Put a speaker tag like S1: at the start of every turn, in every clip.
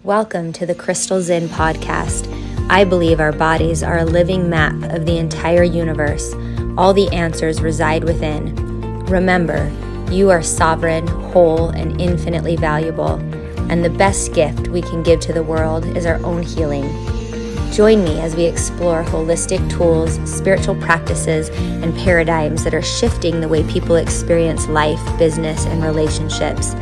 S1: Welcome to the Crystal Zinn podcast. I believe our bodies are a living map of the entire universe. All the answers reside within. Remember, you are sovereign, whole, and infinitely valuable. And the best gift we can give to the world is our own healing. Join me as we explore holistic tools, spiritual practices, and paradigms that are shifting the way people experience life, business, and relationships.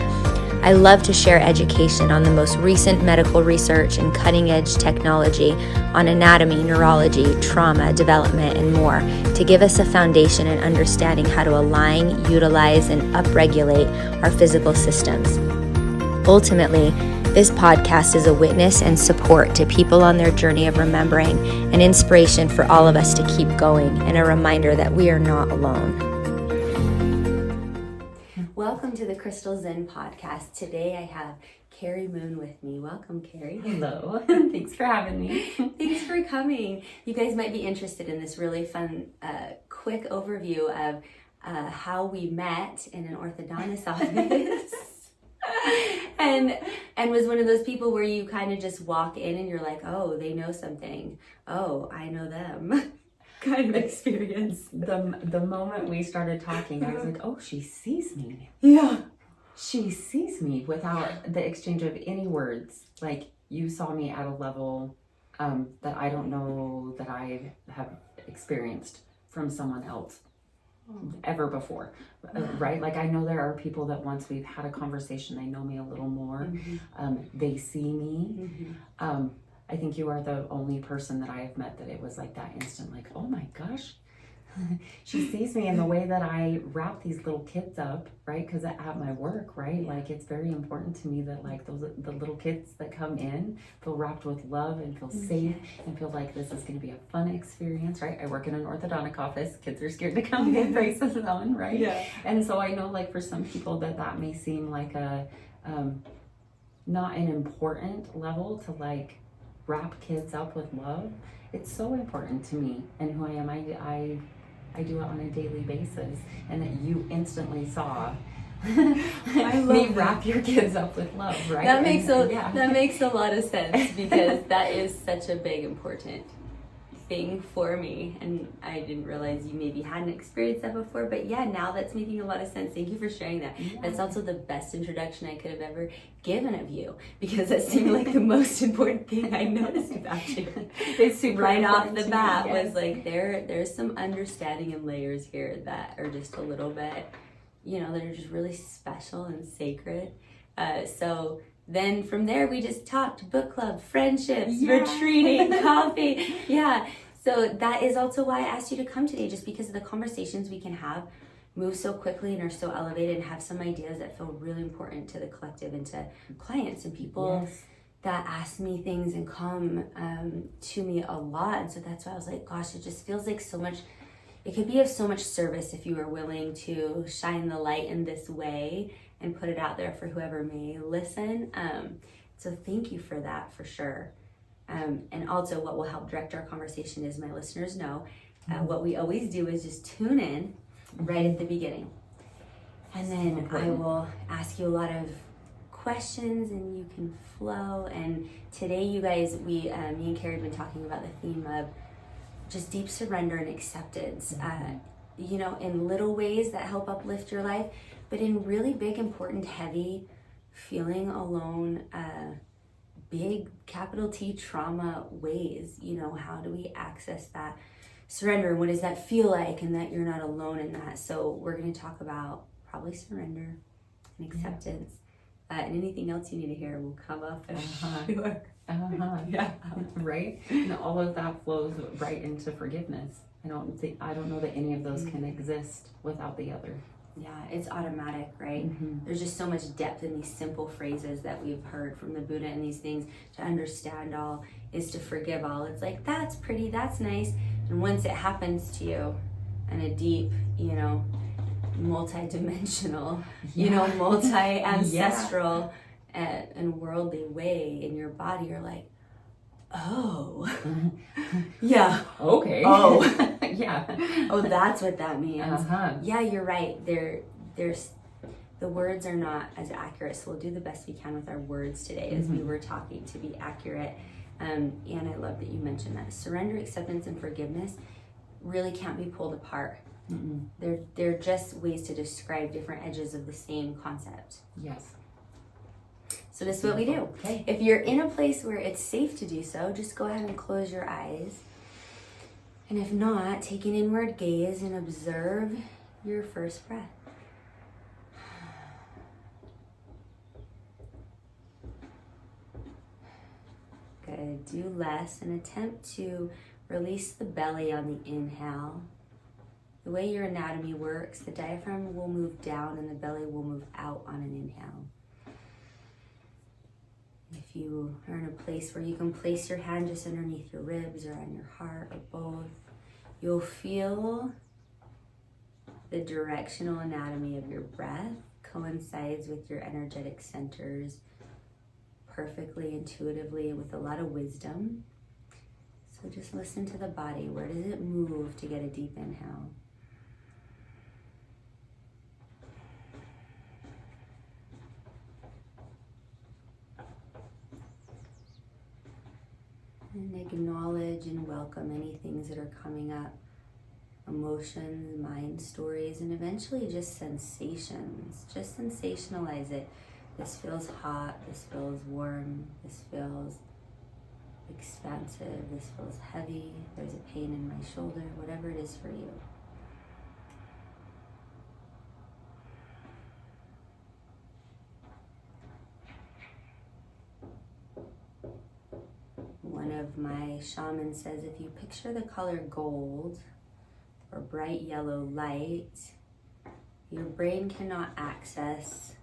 S1: I love to share education on the most recent medical research and cutting-edge technology on anatomy, neurology, trauma, development, and more to give us a foundation in understanding how to align, utilize, and upregulate our physical systems. Ultimately, this podcast is a witness and support to people on their journey of remembering, an inspiration for all of us to keep going, and a reminder that we are not alone. Welcome to the Crystal Zinn podcast. Today I have Keri Moon with me. Welcome, Keri.
S2: Hello. Thanks for having me.
S1: Thanks for coming. You guys might be interested in this really fun, quick overview of how we met in an orthodontist office. and was one of those people where you kind of just walk in and you're like, oh, they know something. Oh, I know them. Kind of experience.
S2: The moment we started talking, I was like, oh, she sees me.
S1: Yeah.
S2: She sees me without the exchange of any words. Like, you saw me at a level that I don't know that I have experienced from someone else ever before, right? Like, I know there are people that once we've had a conversation, they know me a little more. Mm-hmm. They see me. Mm-hmm. I think you are the only person that I have met that it was like that instant, like, oh my gosh, she sees me in the way that I wrap these little kids up, right? Because at my work, right? Like, it's very important to me that like the little kids that come in feel wrapped with love and feel safe and feel like this is going to be a fun experience, right? I work in an orthodontic office. Kids are scared to come get braces on, right? Yeah. And so I know, like, for some people that may seem like a not an important level to like wrap kids up with love. It's so important to me and who I am. I do it on a daily basis, and that you instantly saw me wrap your kids up with love, right?
S1: That makes a lot of sense, because that is such a big important thing for me, and I didn't realize you maybe hadn't experienced that before, but yeah, now that's making a lot of sense. Thank you for sharing that. Yeah. That's also the best introduction I could have ever given of you, because that seemed like the most important thing I noticed about you. It's super right off the bat. Yes. Was like there's some understanding and layers here that are just a little bit, that are just really special and sacred. So then from there, we just talked book club, friendships, retreating, coffee. Yeah. So that is also why I asked you to come today, just because of the conversations we can have move so quickly and are so elevated, and have some ideas that feel really important to the collective and to clients and people that ask me things and come to me a lot. And so that's why I was like, gosh, it just feels like so much. It could be of so much service if you are willing to shine the light in this way and put it out there for whoever may listen. So thank you for that, for sure. And also, what will help direct our conversation is my listeners know what we always do is just tune in right at the beginning. And then I will ask you a lot of questions and you can flow. And today, you guys, me and Keri have been talking about the theme of just deep surrender and acceptance, in little ways that help uplift your life, but in really big, important, heavy, feeling alone, big capital T trauma ways. How do we access that surrender? What does that feel like? And that you're not alone in that. So we're going to talk about probably surrender and acceptance. And anything else you need to hear will come up. Sure.
S2: Yeah. Right? And all of that flows right into forgiveness. I don't know that any of those can exist without the other.
S1: Yeah, it's automatic, right? Mm-hmm. There's just so much depth in these simple phrases that we've heard from the Buddha and these things. To understand all is to forgive all. It's like, that's pretty, that's nice. And once it happens to you in a deep, multi-dimensional, multi-ancestral and worldly way in your body, you're like, oh, yeah,
S2: okay,
S1: oh,
S2: yeah,
S1: oh, that's what that means.
S2: Uh-huh.
S1: Yeah, you're right. There's the words are not as accurate. So we'll do the best we can with our words today as we were talking to be accurate. And I love that you mentioned that. Surrender, acceptance, and forgiveness really can't be pulled apart. They're just ways to describe different edges of the same concept.
S2: Yes.
S1: So this is what we do.
S2: Okay.
S1: If you're in a place where it's safe to do so, just go ahead and close your eyes. And if not, take an inward gaze and observe your first breath. Good. Do less and attempt to release the belly on the inhale. The way your anatomy works, the diaphragm will move down and the belly will move out on an inhale. If you are in a place where you can place your hand just underneath your ribs or on your heart or both, you'll feel the directional anatomy of your breath coincides with your energetic centers perfectly, intuitively, with a lot of wisdom. So just listen to the body. Where does it move to get a deep inhale? And acknowledge and welcome any things that are coming up. Emotions, mind stories, and eventually just sensations. Just sensationalize it. This feels hot, this feels warm, this feels expansive, this feels heavy, there's a pain in my shoulder, whatever it is for you. One of my shamans says if you picture the color gold or bright yellow light, your brain cannot access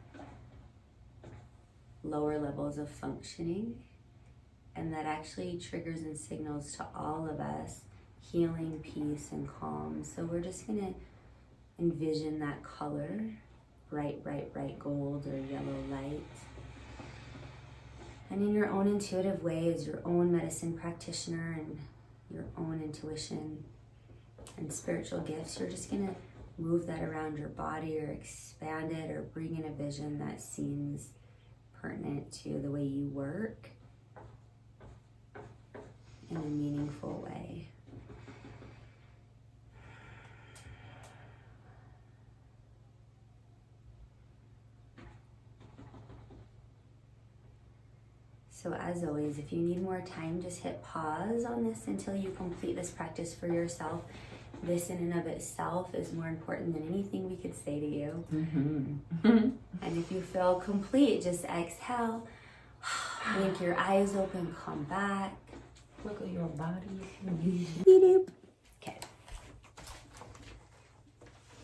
S1: lower levels of functioning, and that actually triggers and signals to all of us healing, peace, and calm. So we're just gonna envision that color, bright, bright, bright gold or yellow light. And in your own intuitive way, as your own medicine practitioner and your own intuition and spiritual gifts, you're just gonna move that around your body or expand it or bring in a vision that seems pertinent to the way you work in a meaningful way. So as always, if you need more time, just hit pause on this until you complete this practice for yourself. This in and of itself is more important than anything we could say to you. And if you feel complete, just exhale, blink your eyes open, come back.
S2: Look at your body if you need.
S1: Okay.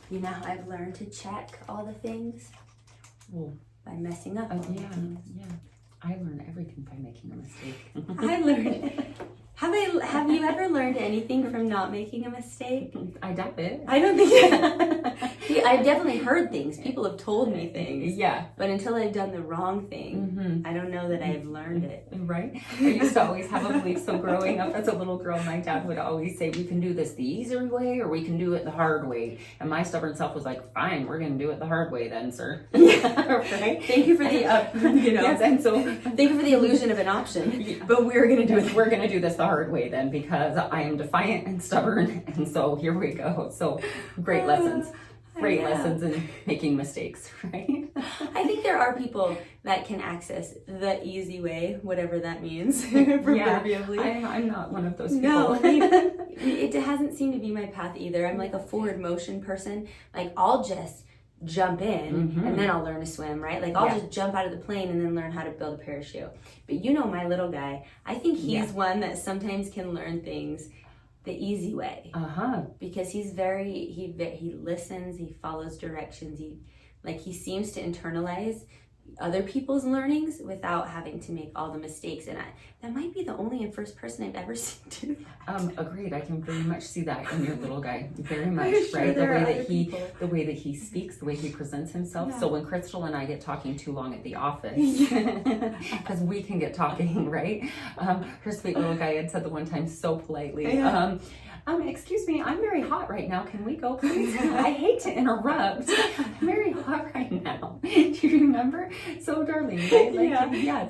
S1: You know how I've learned to check all the things?
S2: Well,
S1: by messing up all the things.
S2: Yeah. I learn everything by making a mistake.
S1: I learned. Have you ever learned anything from not making a mistake?
S2: I doubt it.
S1: I don't think. See, I've definitely heard things. People have told me things.
S2: Yeah.
S1: But until I've done the wrong thing, I don't know that I've learned it.
S2: Right? I used to always have a belief. So growing up as a little girl, my dad would always say, we can do this the easier way or we can do it the hard way. And my stubborn self was like, fine, we're going to do it the hard way then, sir. Right?
S1: Thank you for the,
S2: Yes, and so
S1: thank you for the illusion of an option. But we're going to do it.
S2: We're going to do this the hard way then because I am defiant and stubborn. And so here we go. So great lessons. Great lessons in making mistakes, right?
S1: I think there are people that can access the easy way, whatever that means,
S2: Yeah,
S1: proverbially.
S2: I'm not one of those people.
S1: No, it hasn't seemed to be my path either. I'm like a forward motion person. Like I'll just jump in and then I'll learn to swim, right? Like I'll just jump out of the plane and then learn how to build a parachute. But you know my little guy, I think he's one that sometimes can learn things the easy way. Because he's he listens, he follows directions, he seems to internalize other people's learnings without having to make all the mistakes. And that might be the only first person I've ever seen do that.
S2: Agreed. I can very much see that in your little guy. Very much,
S1: Sure
S2: right?
S1: The
S2: way that he speaks, the way he presents himself.
S1: Yeah.
S2: So when Crystal and I get talking too long at the office, because we can get talking, right? Her sweet little guy had said the one time so politely, excuse me, I'm very hot right now. Can we go, please? I hate to interrupt. I'm very hot right now. Do you remember? So darling, right? Yeah.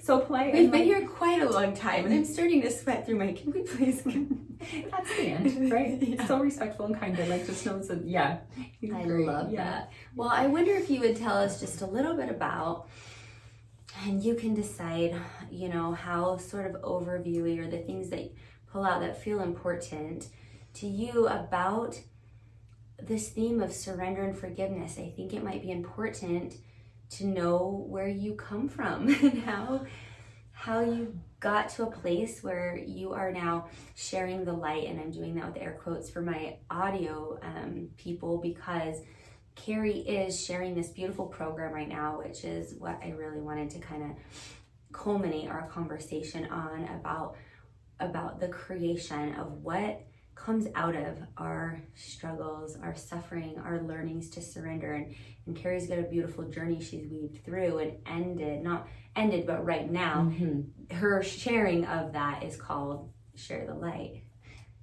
S2: So polite.
S1: We've been here quite a long time, and I'm starting to sweat through my. Can we please?
S2: That's the end, right? Yeah. So respectful and kind, like just knows that. Yeah,
S1: I love that. Well, I wonder if you would tell us just a little bit about. And you can decide, how sort of overviewy or the things that pull out that feel important to you about this theme of surrender and forgiveness. I think it might be important to know where you come from and how you got to a place where you are now sharing the light. And I'm doing that with air quotes for my audio people, because Keri is sharing this beautiful program right now, which is what I really wanted to kind of culminate our conversation on about the creation of what comes out of our struggles, our suffering, our learnings to surrender. And Keri's got a beautiful journey she's weaved through and not ended, but right now, her sharing of that is called Share the Light.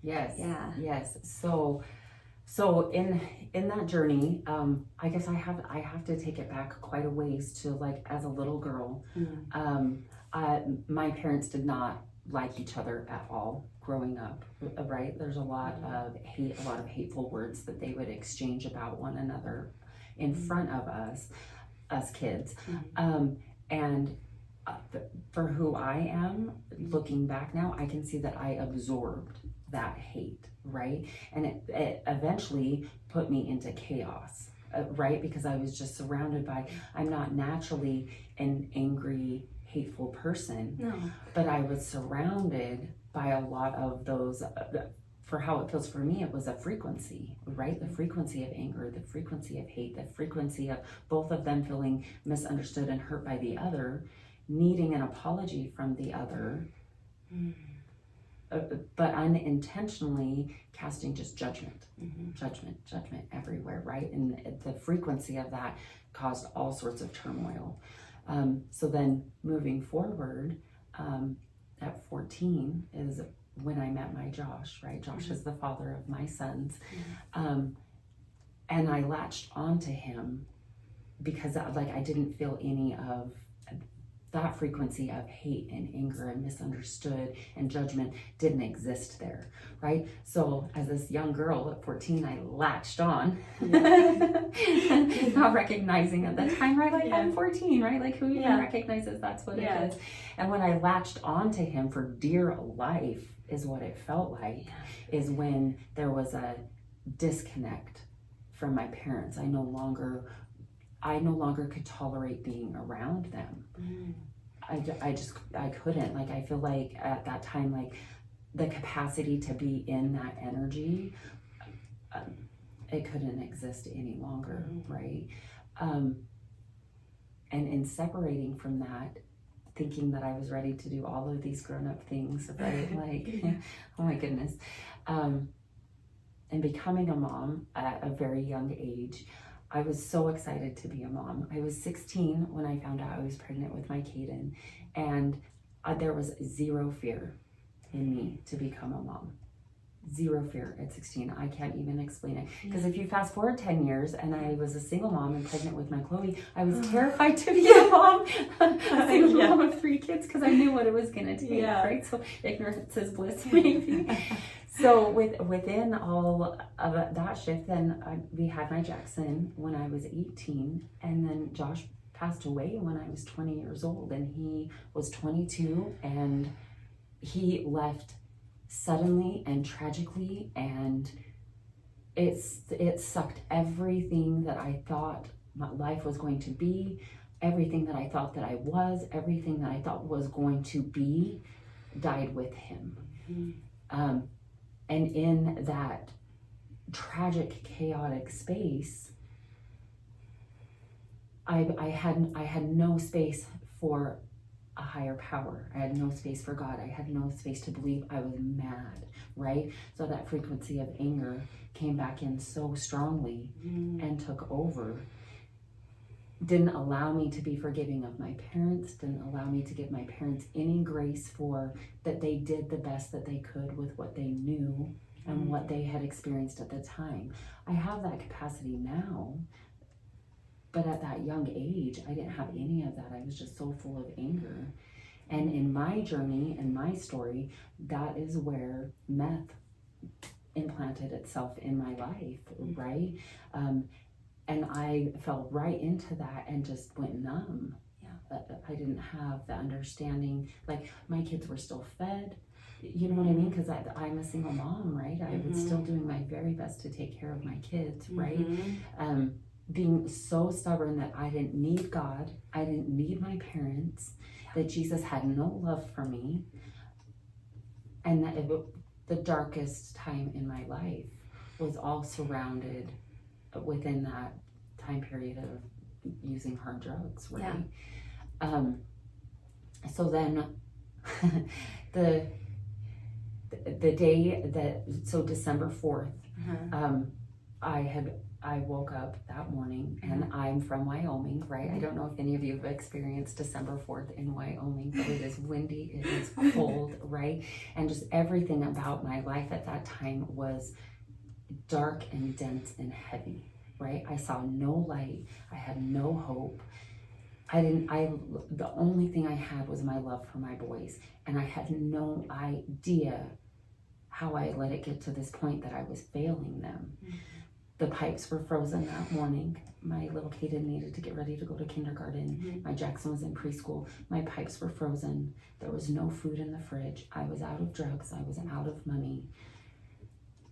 S2: Yes.
S1: Yeah.
S2: Yes. So in that journey, I guess I have to take it back quite a ways to like as a little girl. My parents did not like each other at all growing up, right? There's a lot of hate, a lot of hateful words that they would exchange about one another in front of us kids. And for who I am, looking back now, I can see that I absorbed that hate, right? And it eventually put me into chaos, right? Because I was just surrounded by, I'm not naturally an angry, hateful person, but I was surrounded by a lot of those, for how it feels for me, it was a frequency, right? The frequency of anger, the frequency of hate, the frequency of both of them feeling misunderstood and hurt by the other, needing an apology from the other, but unintentionally casting just judgment everywhere, right? And the frequency of that caused all sorts of turmoil. So then moving forward, at 14 is when I met my Josh, right? Josh is the father of my sons. And I latched onto him because I didn't feel any of that frequency of hate and anger and misunderstood and judgment didn't exist there, right? So as this young girl at 14, I latched on, not recognizing at the time, right? I'm 14, right? Like who even recognizes that's what it is? And when I latched onto him for dear life is what it felt like, is when there was a disconnect from my parents. I no longer could tolerate being around them. I couldn't. Like, I feel like at that time, like the capacity to be in that energy, it couldn't exist any longer, right? And in separating from that, thinking that I was ready to do all of these grown-up things, right? Like, oh my goodness. And becoming a mom at a very young age, I was so excited to be a mom. I was 16 when I found out I was pregnant with my Caden, and there was zero fear in me to become a mom. Zero fear at 16. I can't even explain it. Because if you fast forward 10 years and I was a single mom and pregnant with my Chloe, I was terrified to be a mom, a single mom of 3 kids, because I knew what it was going to take, right? So ignorance is bliss, maybe. So within all of that shift, then we had my Jackson when I was 18, and then Josh passed away when I was 20 years old, and he was 22, and he left suddenly and tragically, and it sucked everything that I thought my life was going to be, everything that I thought that I was, everything that I thought was going to be, died with him. And in that tragic, chaotic space, I had no space for a higher power. I had no space for God. I had no space to believe I was mad, right? So that frequency of anger came back in so strongly and took over. didn't allow me to be forgiving of my parents, didn't allow me to give my parents any grace for that they did the best that they could with what they knew and what they had experienced at the time. I have that capacity now, but at that young age, I didn't have any of that. I was just so full of anger. And in my journey and my story, that is where meth implanted itself in my life, right? And I fell right into that and just went numb. Yeah. I didn't have the understanding, like my kids were still fed, you know what I mean? Because I'm a single mom, right? I was still doing my very best to take care of my kids, right? Being so stubborn that I didn't need God, I didn't need my parents, that Jesus had no love for me, and that the darkest time in my life was all surrounded within that time period of using hard drugs, right? Yeah. So then the day that, so December 4th, I woke up that morning, and I'm from Wyoming, right? I don't know if any of you have experienced December 4th in Wyoming, but it is windy, it is cold, right? And just everything about my life at that time was dark and dense and heavy, right? I saw no light, I had no hope. The only thing I had was my love for my boys, and I had no idea how I let it get to this point that I was failing them. The pipes were frozen that morning. My little Kaden needed to get ready to go to kindergarten. My Jackson was in preschool. My pipes were frozen. There was no food in the fridge. I was out of drugs. I was out of money.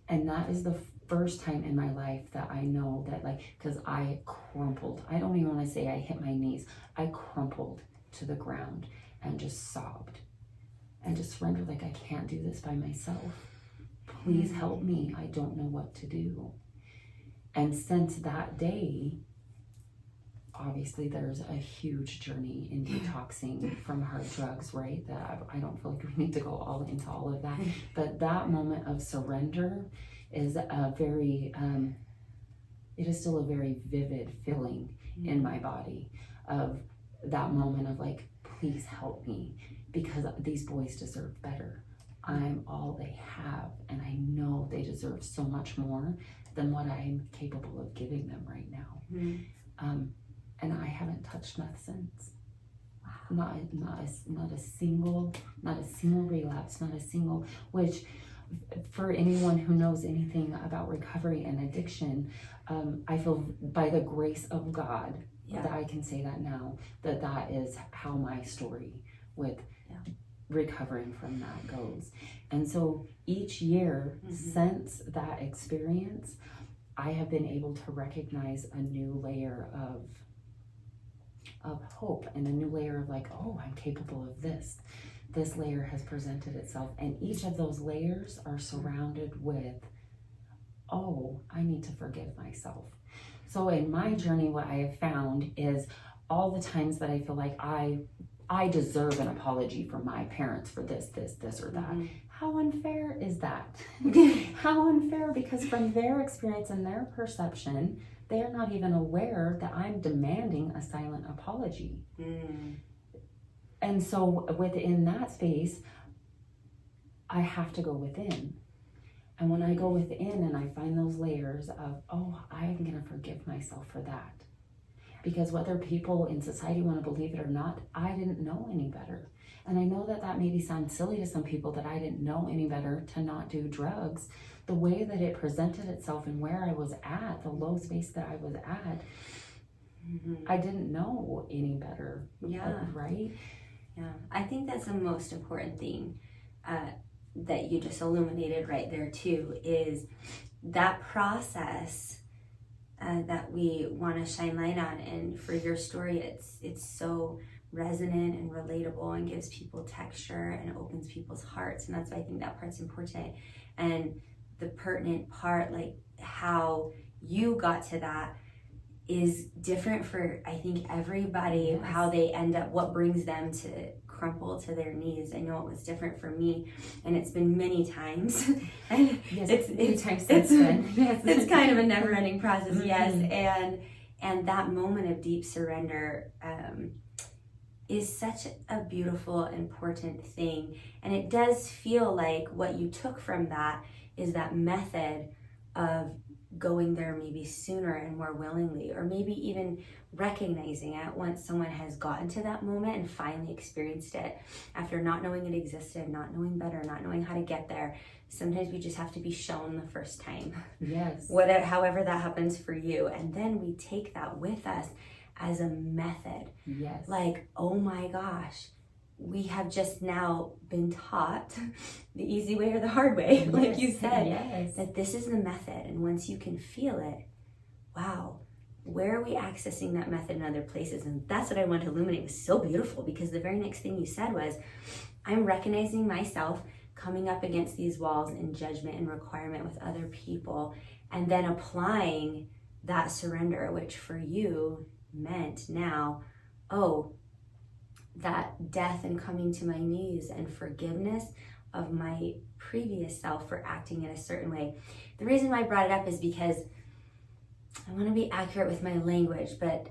S2: And that is the first time in my life that I know that, like, because I crumpled. I don't even want to say I hit my knees. I crumpled to the ground and just sobbed and just surrendered, like, I can't do this by myself. Please help me. I don't know what to do. And since that day, obviously there's a huge journey in detoxing from hard drugs, right? That I don't feel like we need to go all into all of that. But that moment of surrender is a very, it is still a very vivid feeling in my body of that moment of like, please help me, because these boys deserve better. I'm all they have, and I know they deserve so much more than what I'm capable of giving them right now. And I haven't touched meth since. Wow. Not a single relapse, not a single, which for anyone who knows anything about recovery and addiction, I feel by the grace of God that I can say that now, that is how my story with recovering from that goes. And so each year since that experience, I have been able to recognize a new layer of hope and a new layer of like, oh, I'm capable of this. This layer has presented itself, and each of those layers are surrounded with, oh, I need to forgive myself. So in my journey, what I have found is all the times that I feel like I deserve an apology from my parents for this, or that. How unfair is that? How unfair, because from their experience and their perception, they are not even aware that I'm demanding a silent apology. And so within that space, I have to go within. And when I go within and I find those layers of, oh, I'm going to forgive myself for that. Because whether people in society want to believe it or not, I didn't know any better. And I know that maybe sounds silly to some people, that I didn't know any better to not do drugs. The way that it presented itself and where I was at, the low space that I was at, I didn't know any better. Right?
S1: Yeah. I think that's the most important thing that you just illuminated right there too, is that process that we want to shine light on. And for your story, it's so resonant and relatable and gives people texture and opens people's hearts. And that's why I think that part's important. And the pertinent part, like how you got to that, is different for, I think, everybody. How they end up, what brings them to crumple to their knees. I know it was different for me, and it's been many times. And it's kind of a never-ending process. And that moment of deep surrender is such a beautiful, important thing. And it does feel like what you took from that is that method of going there maybe sooner and more willingly, or maybe even recognizing it once someone has gotten to that moment and finally experienced it after not knowing it existed, not knowing better, not knowing how to get there. Sometimes we just have to be shown the first time.
S2: Yes.
S1: However that happens for you. And then we take that with us as a method.
S2: Yes.
S1: Like, oh my gosh, we have just now been taught the easy way or the hard way,
S2: Yes.
S1: like you said,
S2: Yes.
S1: that this is the method. And once you can feel it, wow, where are we accessing that method in other places? And that's what I wanted to illuminate. It was so beautiful, because the very next thing you said was, I'm recognizing myself coming up against these walls in judgment and requirement with other people, and then applying that surrender, which for you meant now, oh, that death and coming to my knees and forgiveness of my previous self for acting in a certain way. The reason why I brought it up is because I want to be accurate with my language, but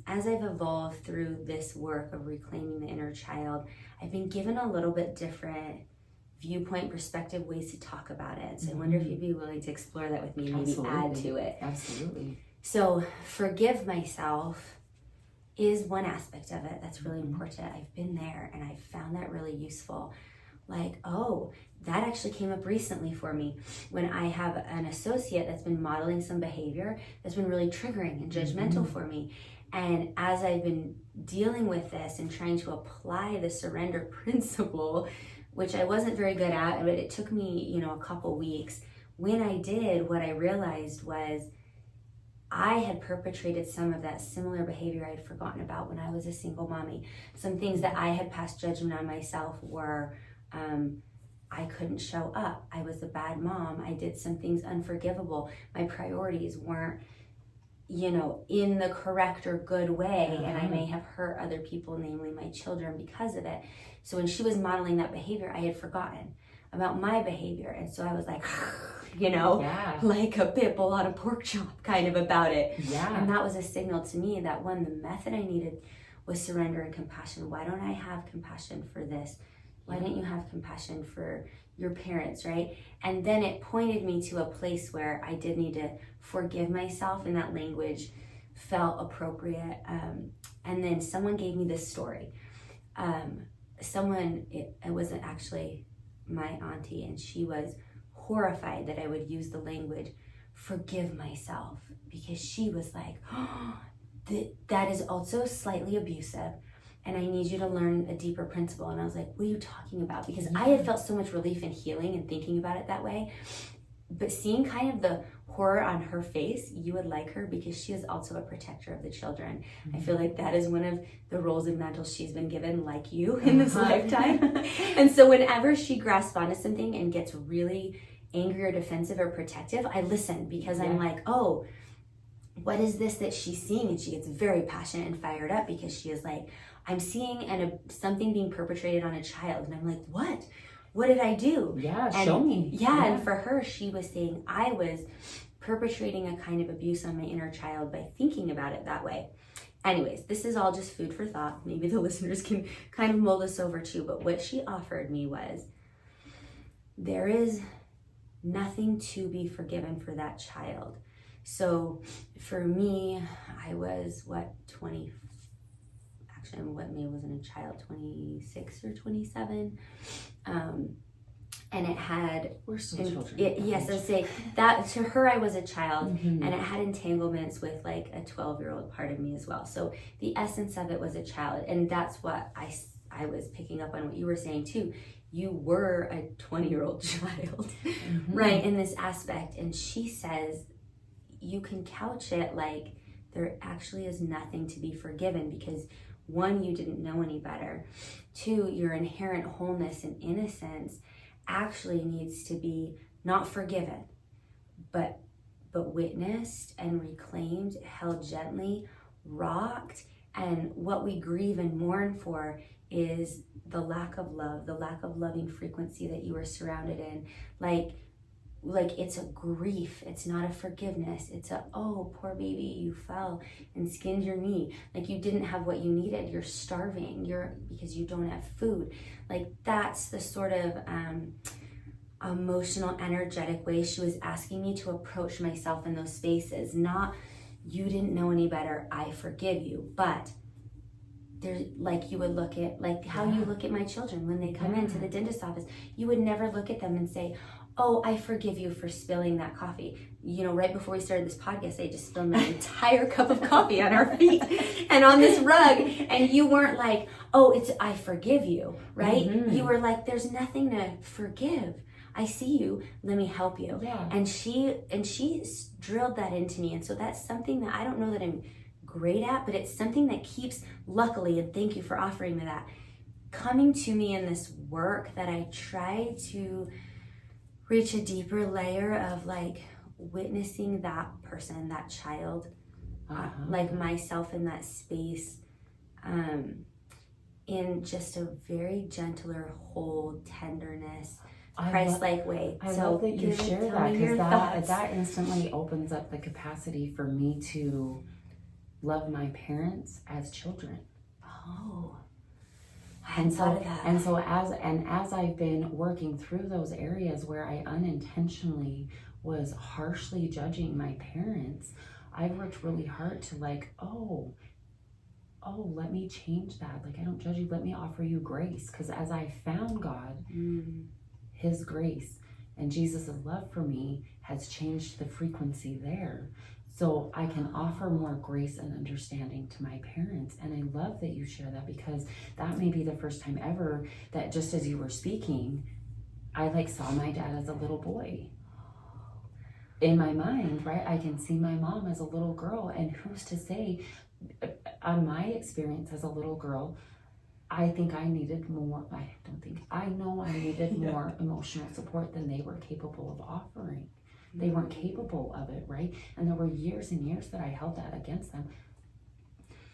S1: as I've evolved through this work of reclaiming the inner child, I've been given a little bit different viewpoint, perspective, ways to talk about it. So I wonder if you'd be willing to explore that with me, maybe add to it.
S2: Absolutely.
S1: So forgive myself is one aspect of it that's really important. I've been there and I've found that really useful. Like, oh, that actually came up recently for me when I have an associate that's been modeling some behavior that's been really triggering and judgmental for me. And as I've been dealing with this and trying to apply the surrender principle, which I wasn't very good at, but it took me, a couple weeks. When I did, what I realized was I had perpetrated some of that similar behavior I had forgotten about when I was a single mommy. Some things that I had passed judgment on myself were, I couldn't show up. I was a bad mom. I did some things unforgivable. My priorities weren't, in the correct or good way. And I may have hurt other people, namely my children, because of it. So when she was modeling that behavior, I had forgotten about my behavior. And so I was like, like a pit bull on a pork chop kind of about it.
S2: Yeah.
S1: And that was a signal to me that the method I needed was surrender and compassion. Why don't I have compassion for this? Why don't you have compassion for your parents, right? And then it pointed me to a place where I did need to forgive myself, and that language felt appropriate. And then someone gave me this story. It wasn't actually my auntie, and she was horrified that I would use the language, forgive myself, because she was like, oh, that is also slightly abusive. And I need you to learn a deeper principle. And I was like, what are you talking about? Because I had felt so much relief and healing and thinking about it that way. But seeing kind of the horror on her face, you would like her because she is also a protector of the children. I feel like that is one of the roles and mantles she's been given, like you, in this lifetime. And so whenever she grasps onto something and gets really angry or defensive or protective, I listen, because I'm like, oh, what is this that she's seeing? And she gets very passionate and fired up because she is like, I'm seeing something being perpetrated on a child. And I'm like, what? What did I do?
S2: Yeah, show me.
S1: Yeah, and for her, she was saying I was perpetrating a kind of abuse on my inner child by thinking about it that way. Anyways, this is all just food for thought. Maybe the listeners can kind of mull this over too. But what she offered me was, there is nothing to be forgiven for that child. So for me, I was 20, actually, maybe wasn't a child, 26 or 27. And it had,
S2: we're still children.
S1: Yes, I'd say that to her, I was a child, and it had entanglements with like a 12-year-old part of me as well. So the essence of it was a child. And that's what I was picking up on what you were saying too. You were a 20-year-old child, right, in this aspect. And she says, you can couch it like there actually is nothing to be forgiven, because 1, you didn't know any better. 2, your inherent wholeness and innocence actually needs to be not forgiven, but witnessed and reclaimed, held gently, rocked. And what we grieve and mourn for is the lack of love, the lack of loving frequency that you were surrounded in. Like, like it's a grief, it's not a forgiveness. It's a, oh, poor baby, you fell and skinned your knee. Like you didn't have what you needed. You're starving. Because you don't have food. Like that's the sort of emotional, energetic way she was asking me to approach myself in those spaces. Not, you didn't know any better, I forgive you. But there's, like, you would look at, like how you look at my children when they come into the dentist's office. You would never look at them and say, oh, I forgive you for spilling that coffee. You know, right before we started this podcast, I just spilled my entire cup of coffee on our feet and on this rug. And you weren't like, oh, it's, I forgive you, right? You were like, there's nothing to forgive. I see you, let me help you.
S2: Yeah.
S1: And she drilled that into me. And so that's something that I don't know that I'm great at, but it's something that keeps, luckily, and thank you for offering me that, coming to me in this work that I try to reach a deeper layer of, like, witnessing that person, that child, like myself in that space, in just a very gentler, whole tenderness, Christ-like way.
S2: I love that you share that, because that instantly opens up the capacity for me to love my parents as children.
S1: Oh, I hadn't thought of that.
S2: And so as I've been working through those areas where I unintentionally was harshly judging my parents, I've worked really hard to, like, oh, let me change that. Like, I don't judge you. Let me offer you grace. Because as I found God, his grace and Jesus' love for me has changed the frequency there. So I can offer more grace and understanding to my parents. And I love that you share that, because that may be the first time ever that, just as you were speaking, I, like, saw my dad as a little boy. In my mind, right? I can see my mom as a little girl. And who's to say, on my experience as a little girl, I think I needed more. I know I needed more emotional support than they were capable of offering. They weren't capable of it, right? And there were years and years that I held that against them.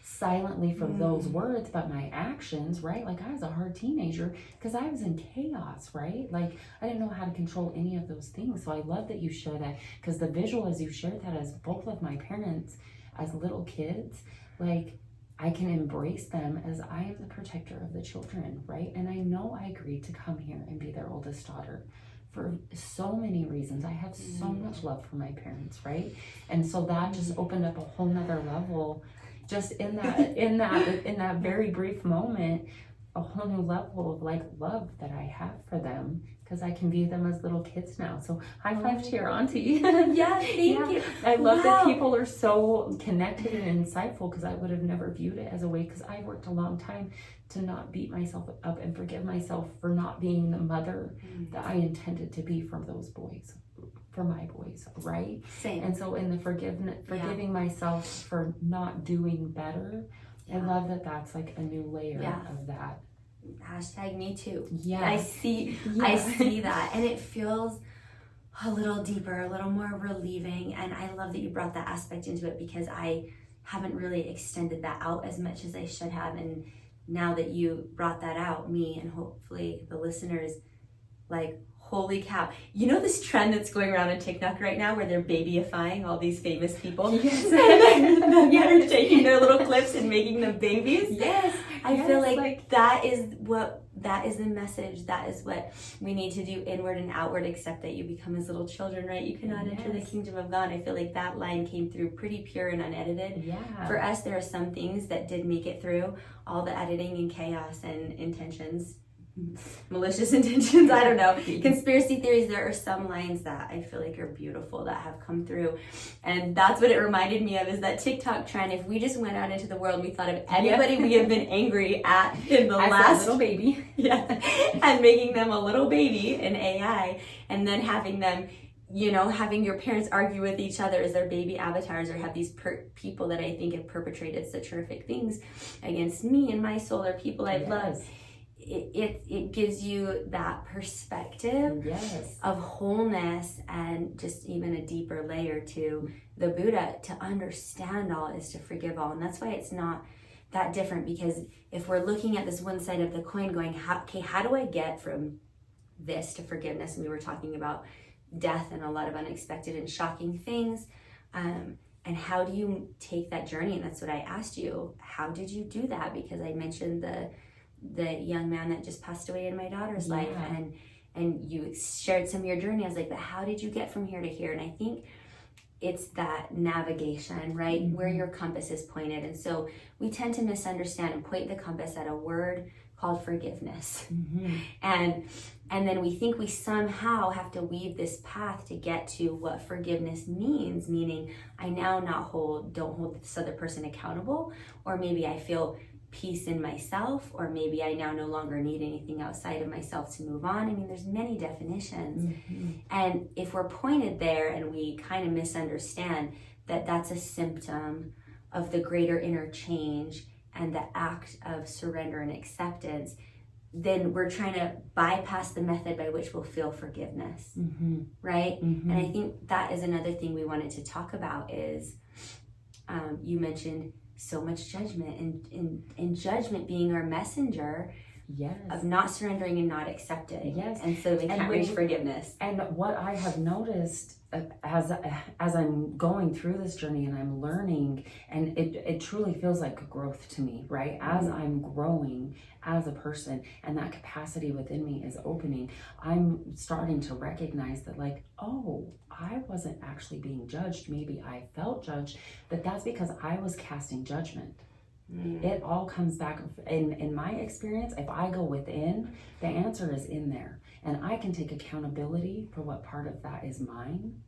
S2: Silently from those words, but my actions, right? Like, I was a hard teenager because I was in chaos, right? Like, I didn't know how to control any of those things. So I love that you share that, because the visual as you shared that as both of my parents as little kids, like, I can embrace them as I am the protector of the children, right? And I know I agreed to come here and be their oldest daughter for so many reasons. I have so much love for my parents, right? And so that just opened up a whole nother level, just in that very brief moment, a whole new level of, like, love that I have for them, because I can view them as little kids now. So high five to your auntie.
S1: Yeah, thank you.
S2: I love that people are so connected and insightful, because I would have never viewed it as a way, because I worked a long time to not beat myself up and forgive myself for not being the mother that I intended to be for those boys, for my boys, right?
S1: Same.
S2: And so in the forgiving myself for not doing better, I love that that's, like, a new layer of that.
S1: Hashtag me too.
S2: Yeah.
S1: I see that, and it feels a little deeper, a little more relieving. And I love that you brought that aspect into it, because I haven't really extended that out as much as I should have. And now that you brought that out, me and hopefully the listeners, like, holy cow. You know this trend that's going around on TikTok right now where they're babyifying all these famous people? Yes. And then they're taking their little clips and making them babies?
S2: Yes.
S1: I feel like that is the message. That is what we need to do, inward and outward, except that you become as little children, right? You cannot enter the kingdom of God. I feel like that line came through pretty pure and unedited.
S2: Yeah.
S1: For us, there are some things that did make it through all the editing and chaos and intentions. Malicious intentions, I don't know, conspiracy theories. There are some lines that I feel like are beautiful that have come through, and that's what it reminded me of, is that TikTok trend. If we just went out into the world and we thought of anybody we have been angry at in the last
S2: little baby,
S1: and making them a little baby in AI, and then having them, you know, having your parents argue with each other as their baby avatars, or have these people that I think have perpetrated such horrific things against me and my soul, or people I've loved. It gives you that perspective of wholeness, and just even a deeper layer to the Buddha. To understand all is to forgive all. And that's why it's not that different, because if we're looking at this one side of the coin going, how do I get from this to forgiveness? And we were talking about, death and a lot of unexpected and shocking things. And how do you take that journey? And that's what I asked you. How did you do that? Because I mentioned the young man that just passed away in my daughter's life, and you shared some of your journey. I was like, but how did you get from here to here? And I think it's that navigation, right? Where your compass is pointed. And so we tend to misunderstand and point the compass at a word called forgiveness. And then we think we somehow have to weave this path to get to what forgiveness means, meaning I now don't hold this other person accountable, or maybe I feel peace in myself, or maybe I now no longer need anything outside of myself to move on. I mean, there's many definitions. And if we're pointed there and we kind of misunderstand that that's a symptom of the greater inner change and the act of surrender and acceptance, then we're trying to bypass the method by which we'll feel forgiveness, right? And I think that is another thing we wanted to talk about is, you mentioned so much judgment, and judgment being our messenger of not surrendering and not accepting. And so they can't reach forgiveness.
S2: And what I have noticed as I'm going through this journey and I'm learning, and it truly feels like growth to me, right? As I'm growing as a person and that capacity within me is opening, I'm starting to recognize that, like, oh, I wasn't actually being judged. Maybe I felt judged, but that's because I was casting judgment. It all comes back in my experience. If I go within, the answer is in there, and I can take accountability for what part of that is mine.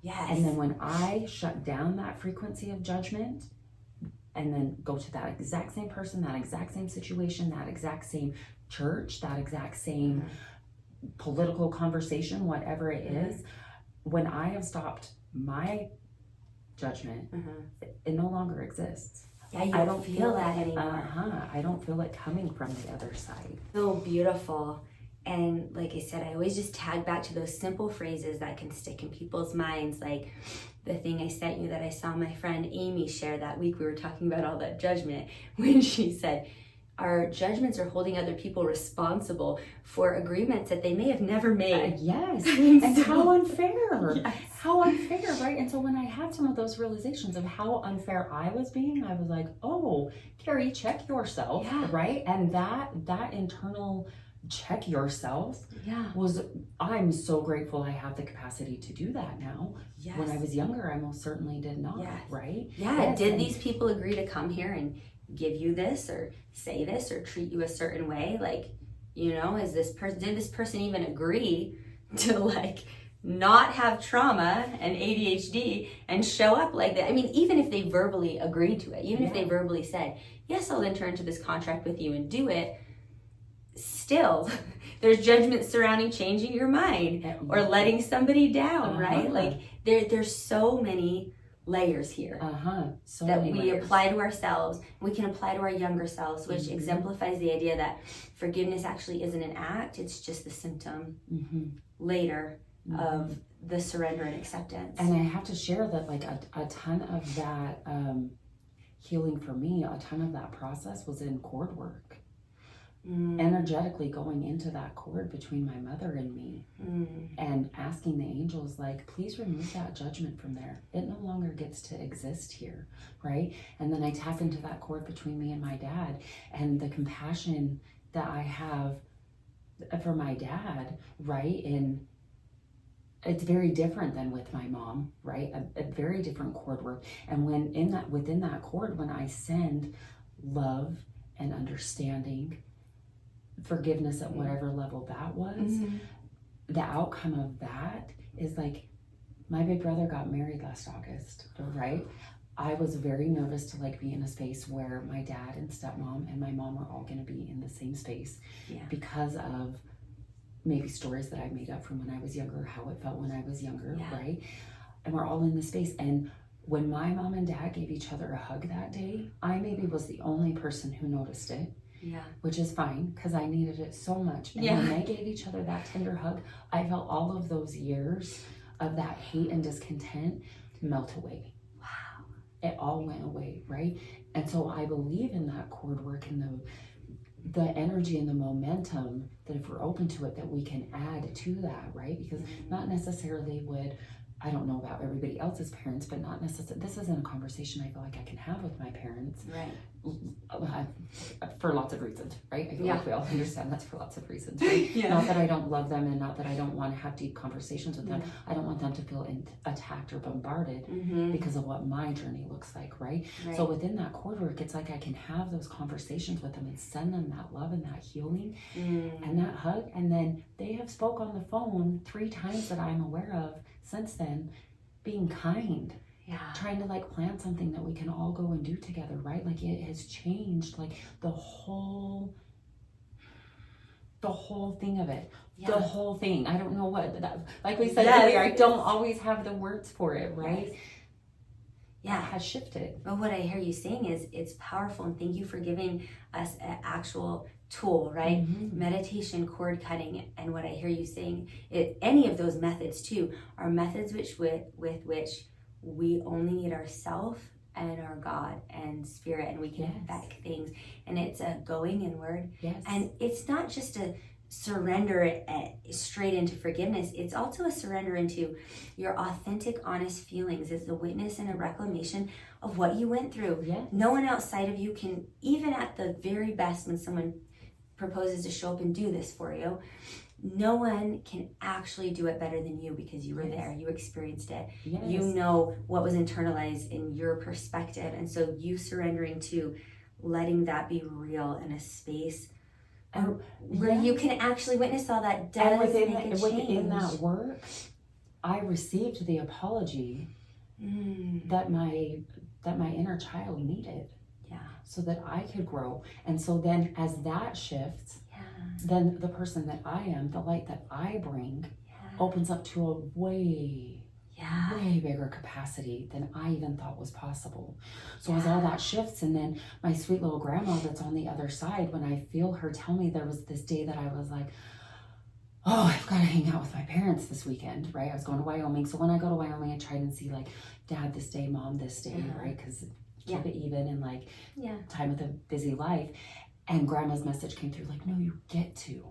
S1: Yes.
S2: And then when I shut down that frequency of judgment and then go to that exact same person, that exact same situation, that exact same church, that exact same political conversation, whatever it is, when I have stopped my judgment, it no longer exists.
S1: Yeah, you don't feel that anymore.
S2: I don't feel it coming from the other side.
S1: So beautiful. And like I said, I always just tag back to those simple phrases that can stick in people's minds. Like the thing I sent you that I saw my friend Amy share that week, we were talking about all that judgment, when she said, our judgments are holding other people responsible for agreements that they may have never made.
S2: Yes. And how unfair. How unfair, right? And so when I had some of those realizations of how unfair I was being, I was like, oh, Keri, check yourself, right? And that internal check yourself was, I'm so grateful I have the capacity to do that now. When I was younger, I most certainly did not, right?
S1: Did these people agree to come here and give you this or say this or treat you a certain way? Like, you know, did this person even agree to like not have trauma and ADHD and show up like that? I mean, even if they verbally agreed to it, even if they verbally said, yes, I'll enter into this contract with you and do it, still there's judgment surrounding changing your mind or letting somebody down, right? Like there's so many layers here
S2: so
S1: that
S2: many
S1: we
S2: layers.
S1: apply to ourselves. We can apply to our younger selves, which exemplifies the idea that forgiveness actually isn't an act, it's just the symptom later of the surrender and acceptance.
S2: And I have to share that like a ton of that healing for me, a ton of that process was in cord work. Energetically going into that cord between my mother and me and asking the angels, like, please remove that judgment from there. It no longer gets to exist here, right? And then I tap into that cord between me and my dad, and the compassion that I have for my dad, right? And it's very different than with my mom, right? A very different cord work. And when within that cord, when I send love and understanding, forgiveness at whatever level that was, the outcome of that is like, my big brother got married last August, right? I was very nervous to like be in a space where my dad and stepmom and my mom were all going to be in the same space because of maybe stories that I made up from when I was younger, how it felt when I was younger, right? And we're all in the space. And when my mom and dad gave each other a hug that day, I maybe was the only person who noticed it. Which is fine because I needed it so much. And when they gave each other that tender hug, I felt all of those years of that hate and discontent melt away. Wow. It all went away, right? And so I believe in that cord work and the energy and the momentum that if we're open to it, that we can add to that, right? Because not necessarily would, I don't know about everybody else's parents, but not necessarily, this isn't a conversation I feel like I can have with my parents.
S1: Right.
S2: For lots of reasons, right? I feel
S1: Yeah.
S2: like we all understand that's for lots of reasons, right?
S1: Yeah.
S2: Not that I don't love them and not that I don't want to have deep conversations with them. I don't want them to feel attacked or bombarded because of what my journey looks like, right? So within that cord work, it's like I can have those conversations with them and send them that love and that healing and that hug. And then they have spoke on the phone 3 times that I'm aware of since then, being kind.
S1: Yeah.
S2: Trying to like plan something that we can all go and do together, right? Like it has changed like the whole thing of it.
S1: Yeah.
S2: The whole thing. I don't know what that, like we said earlier, I don't always have the words for it, right?
S1: Yeah.
S2: It has shifted.
S1: But what I hear you saying is it's powerful, and thank you for giving us an actual tool, right? Meditation, cord cutting, and what I hear you saying, any of those methods too are methods with which we only need ourself and our God and spirit, and we can affect things. And it's a going inward.
S2: Yes.
S1: And it's not just a surrender straight into forgiveness. It's also a surrender into your authentic, honest feelings. It's a witness and a reclamation of what you went through.
S2: Yes.
S1: No one outside of you can, even at the very best, when someone proposes to show up and do this for you, no one can actually do it better than you, because you were there, you experienced it.
S2: Yes.
S1: You know what was internalized in your perspective, and so you surrendering to letting that be real in a space where you can actually witness all that does
S2: and
S1: make a change.
S2: within that work, I received the apology that my inner child needed.
S1: Yeah.
S2: So that I could grow. And so then as that shifts, then the person that I am, the light that I bring, opens up to a way bigger capacity than I even thought was possible. So as all that shifts, and then my sweet little grandma that's on the other side, when I feel her tell me, there was this day that I was like, oh, I've got to hang out with my parents this weekend, right? I was going to Wyoming. So when I go to Wyoming, I try and see like Dad this day, Mom this day, right? Because keep it even and like time with a busy life. And Grandma's message came through like, no, you get to.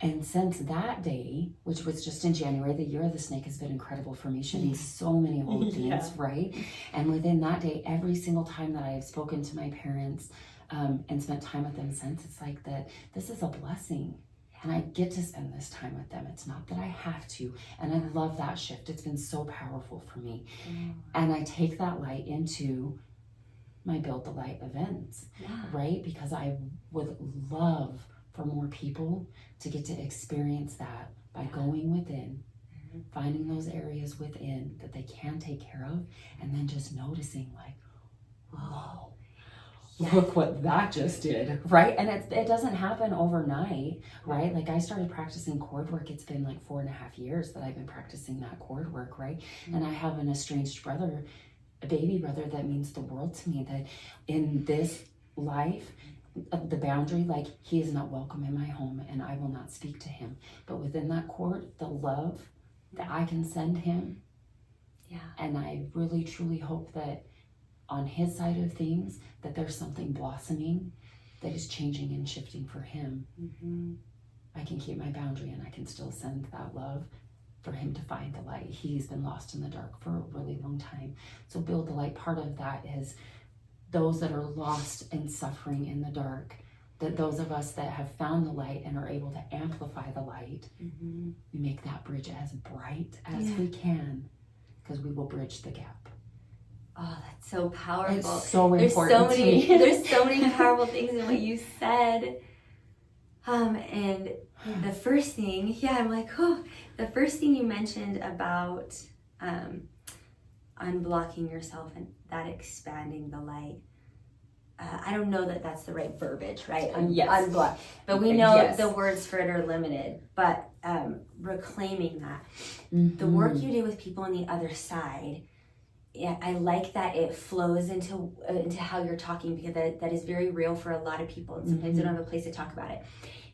S2: And since that day, which was just in January, the year of the snake has been incredible for me, shedding so many old things, right? And within that day, every single time that I have spoken to my parents and spent time with them since, it's like that this is a blessing. And I get to spend this time with them. It's not that I have to. And I love that shift. It's been so powerful for me. And I take that light into my Build the Light events, right? Because I would love for more people to get to experience that by going within, finding those areas within that they can take care of, and then just noticing like, whoa, look what that just did, right? And it doesn't happen overnight, right? Like I started practicing cord work, it's been like 4.5 years that I've been practicing that cord work, right? And I have an estranged brother, a baby brother that means the world to me, that in this life, the boundary, like he is not welcome in my home and I will not speak to him. But within that cord, the love that I can send him. And I really truly hope that on his side of things, that there's something blossoming that is changing and shifting for him. I can keep my boundary and I can still send that love for him to find the light. He's been lost in the dark for a really long time. So Build the Light, part of that is those that are lost and suffering in the dark, that those of us that have found the light and are able to amplify the light, we make that bridge as bright as we can, because we will bridge the gap.
S1: Oh, that's so powerful.
S2: It's so important to me.
S1: There's so many powerful things in what you said. And the first thing, I'm like, oh, the first thing you mentioned about unblocking yourself and that expanding the light. I don't know that that's the right verbiage, right? Unblock. But we know the words for it are limited. But reclaiming that. The work you do with people on the other side, I like that it flows into how you're talking, because that is very real for a lot of people. And sometimes they don't have a place to talk about it.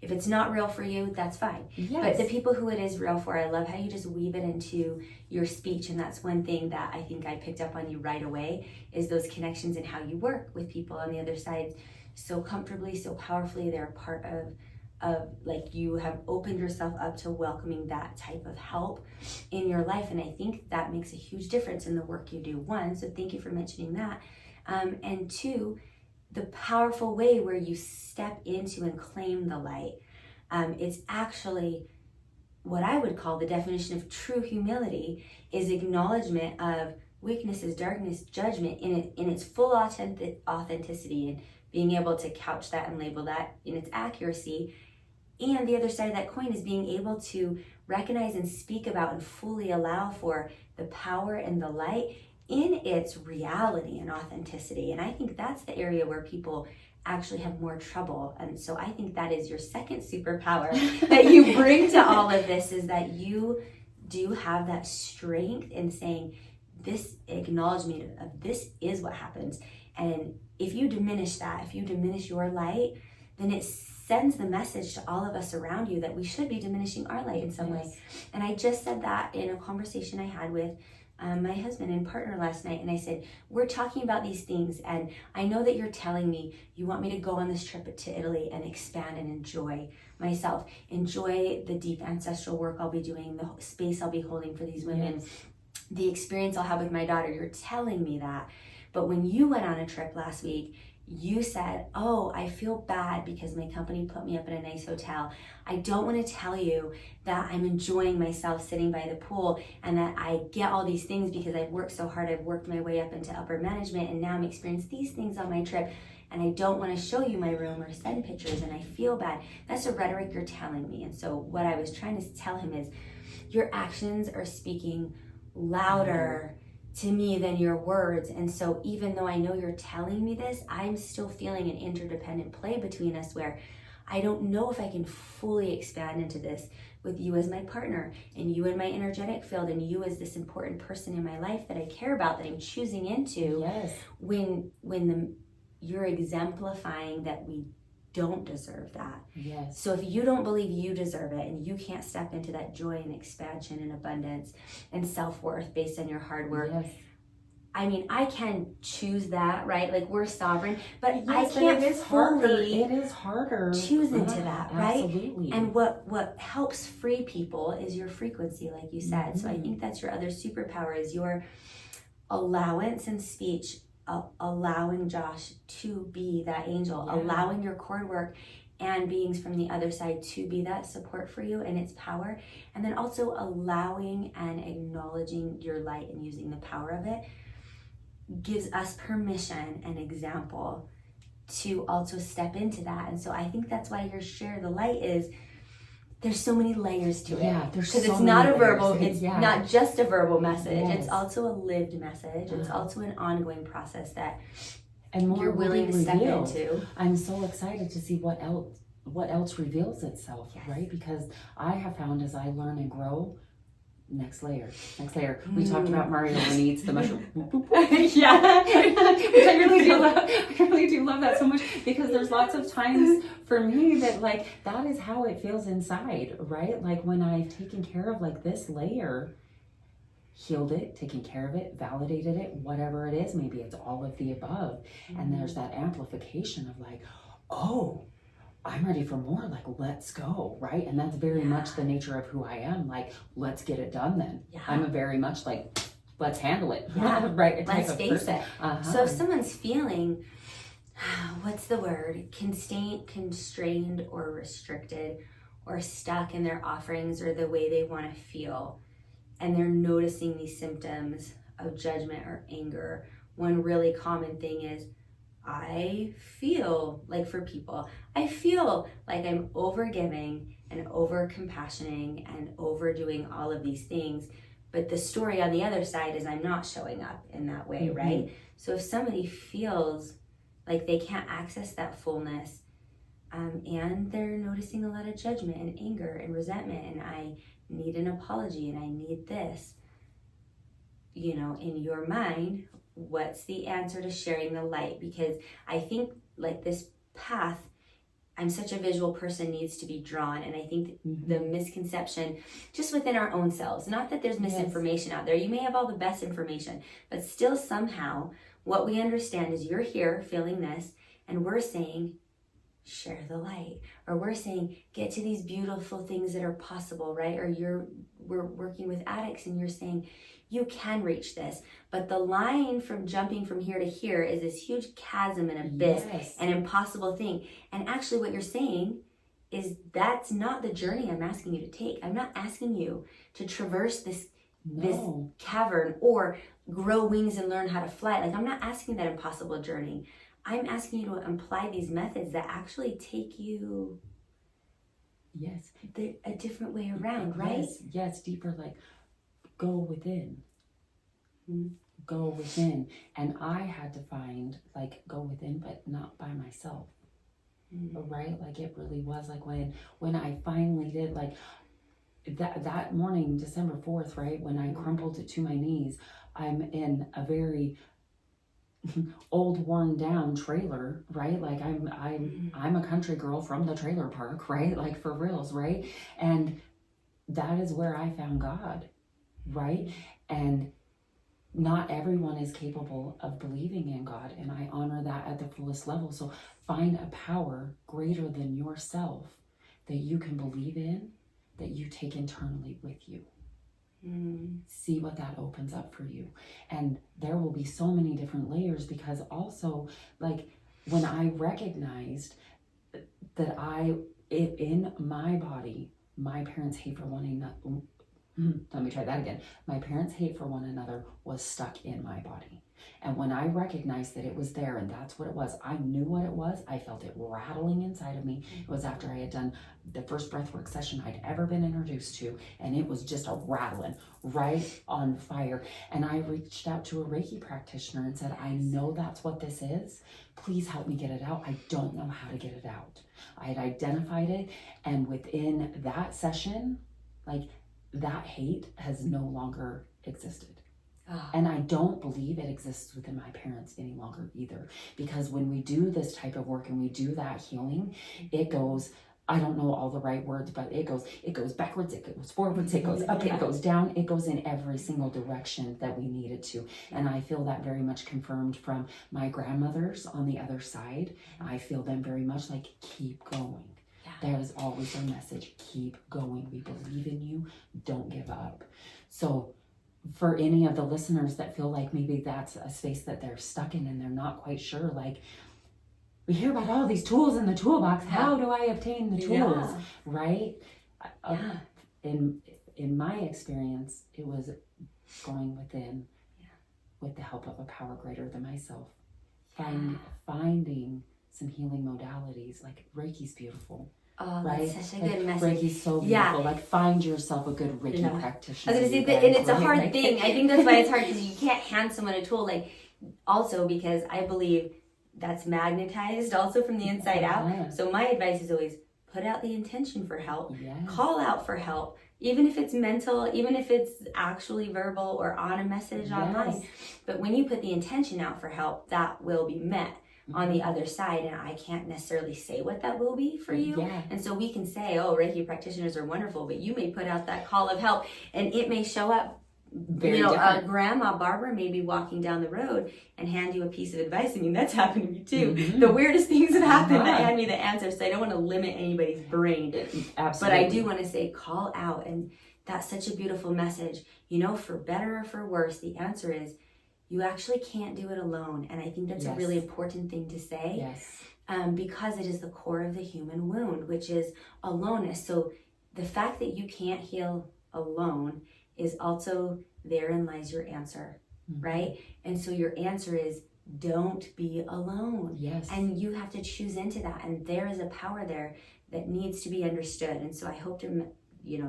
S1: If it's not real for you, that's fine. But the people who it is real for, I love how you just weave it into your speech. And that's one thing that I think I picked up on you right away, is those connections and how you work with people on the other side. so comfortably, so powerfully. They're a part of like, you have opened yourself up to welcoming that type of help in your life. And I think that makes a huge difference in the work you do. One, so thank you for mentioning that. And two, the powerful way where you step into and claim the light. It's actually what I would call the definition of true humility, is acknowledgement of weaknesses, darkness, judgment in its full authenticity, and being able to couch that and label that in its accuracy. And the other side of that coin is being able to recognize and speak about and fully allow for the power and the light in its reality and authenticity. And I think that's the area where people actually have more trouble. And so I think that is your second superpower that you bring to all of this, is that you do have that strength in saying, this acknowledgement of this is what happens. And if you diminish that, if you diminish your light, then it sends the message to all of us around you that we should be diminishing our light in some way. And I just said that in a conversation I had with my husband and partner last night. And I said, we're talking about these things, and I know that you're telling me you want me to go on this trip to Italy and expand and enjoy myself, enjoy the deep ancestral work I'll be doing, the space I'll be holding for these women, the experience I'll have with my daughter. You're telling me that. But when you went on a trip last week, you said, oh, I feel bad because my company put me up in a nice hotel. I don't want to tell you that I'm enjoying myself sitting by the pool and that I get all these things because I've worked so hard. I've worked my way up into upper management, and now I'm experiencing these things on my trip, and I don't want to show you my room or send pictures, and I feel bad. That's the rhetoric you're telling me. And so what I was trying to tell him is, your actions are speaking louder to me than your words. And so even though I know you're telling me this, I'm still feeling an interdependent play between us, where I don't know if I can fully expand into this with you as my partner, and you in my energetic field, and you as this important person in my life that I care about, that I'm choosing into. When you're exemplifying that we don't deserve that. So if you don't believe you deserve it, and you can't step into that joy and expansion and abundance and self-worth based on your hard work, I mean, I can choose that, right? Like, we're sovereign, but I can't fully choose into that, right?
S2: Absolutely.
S1: And what helps free people is your frequency, like you said. So I think that's your other superpower, is your allowance and speech, allowing Josh to be that angel, allowing your cord work and beings from the other side to be that support for you and its power. And then also allowing and acknowledging your light and using the power of it gives us permission and example to also step into that. And so I think that's why your share the light is, there's so many layers to it. Because it's not a verbal, it's not just a verbal message. It's also a lived message. It's also an ongoing process that you're willing to step into.
S2: I'm so excited to see what else reveals itself, right? Because I have found, as I learn and grow, next layer. We talked about Mario when he eats the mushroom. Which I really do love that so much, because there's lots of times for me that, like, that is how it feels inside, right? Like, when I've taken care of, like, this layer, healed it, taken care of it, validated it, whatever it is, maybe it's all of the above. And there's that amplification of, like, oh, I'm ready for more, like, let's go, right? And that's very much the nature of who I am. Like, let's get it done then. I'm a very much like, let's handle it. Right?
S1: Let's face it. So if someone's feeling, what's the word? Constrained or restricted or stuck in their offerings or the way they want to feel, and they're noticing these symptoms of judgment or anger, one really common thing is, I feel like, for people, I feel like I'm overgiving and over compassioning and overdoing all of these things. But the story on the other side is I'm not showing up in that way, right? So if somebody feels like they can't access that fullness, and they're noticing a lot of judgment and anger and resentment, and I need an apology and I need this, you know, in your mind, what's the answer to sharing the light? Because I think, like, this path, I'm such a visual person, needs to be drawn. And I think the misconception just within our own selves, not that there's misinformation out there, you may have all the best information, but still somehow what we understand is you're here feeling this, And we're saying, share the light. Or we're saying, get to these beautiful things that are possible, right? Or we're working with addicts and you're saying, you can reach this. But the line from jumping from here to here is this huge chasm and abyss,
S2: Yes.
S1: an impossible thing. And actually what you're saying is that's not the journey I'm asking you to take. I'm not asking you to traverse this cavern or grow wings and learn how to fly. Like, I'm not asking that impossible journey. I'm asking you to apply these methods that actually take you a different way around, right?
S2: Yes, deeper, like go within.
S1: Mm-hmm.
S2: Go within. And I had to find, like, go within, but not by myself. Mm-hmm. Right? Like, it really was like when I finally did, like, that morning, December 4th, right? When I crumpled to my knees, I'm in a very old, worn down trailer, right? Like I'm a country girl from the trailer park, right? Like, for reals, right? And that is where I found God, right? And not everyone is capable of believing in God, and I honor that at the fullest level. So find a power greater than yourself that you can believe in, that you take internally with you. See what that opens up for you. And there will be so many different layers, because also, like, when I recognized that in my body, my parents' hate for one another, let me try that again. My parents' hate for one another was stuck in my body. And when I recognized that it was there and that's what it was, I knew what it was. I felt it rattling inside of me. It was after I had done the first breathwork session I'd ever been introduced to. And it was just a rattling, right on fire. And I reached out to a Reiki practitioner and said, I know that's what this is. Please help me get it out. I don't know how to get it out. I had identified it. And within that session, like, that hate has no longer existed. And I don't believe it exists within my parents any longer either. Because when we do this type of work and we do that healing, it goes, I don't know all the right words, but it goes backwards, it goes forwards, it goes up, it goes down, it goes in every single direction that we need it to. And I feel that very much confirmed from my grandmothers on the other side. I feel them very much like, keep going. That is always our message. Keep going. We believe in you. Don't give up. So for any of the listeners that feel like maybe that's a space that they're stuck in and they're not quite sure, like, we hear about all these tools in the toolbox. How do I obtain the tools? Right? In my experience, it was going within with the help of a power greater than myself. Finding some healing modalities, like Reiki's beautiful.
S1: Oh,
S2: right?
S1: That's such a
S2: Like,
S1: good message.
S2: Reiki's so beautiful. Like, find yourself a good Reiki practitioner.
S1: I was gonna say that, and it's a hard thing. I think that's why it's hard, because you can't hand someone a tool. Like, also because I believe that's magnetized also from the inside out. So my advice is always put out the intention for help. Call out for help, even if it's mental, even if it's actually verbal or on a message online. But when you put the intention out for help, that will be met on the other side, and I can't necessarily say what that will be for you. And so we can say, oh, Reiki practitioners are wonderful, but you may put out that call of help and it may show up. Grandma Barbara may be walking down the road and hand you a piece of advice. I mean, that's happened to me too. The weirdest things have happened that hand me the answer. So I don't want to limit anybody's brain. But I do want to say, call out. And that's such a beautiful message. You know, for better or for worse, the answer is you actually can't do it alone. And I think that's a really important thing to say. Because it is the core of the human wound, which is aloneness. So the fact that you can't heal alone is also, therein lies your answer, right? And so your answer is, don't be alone. And you have to choose into that. And there is a power there that needs to be understood. And so I hope to,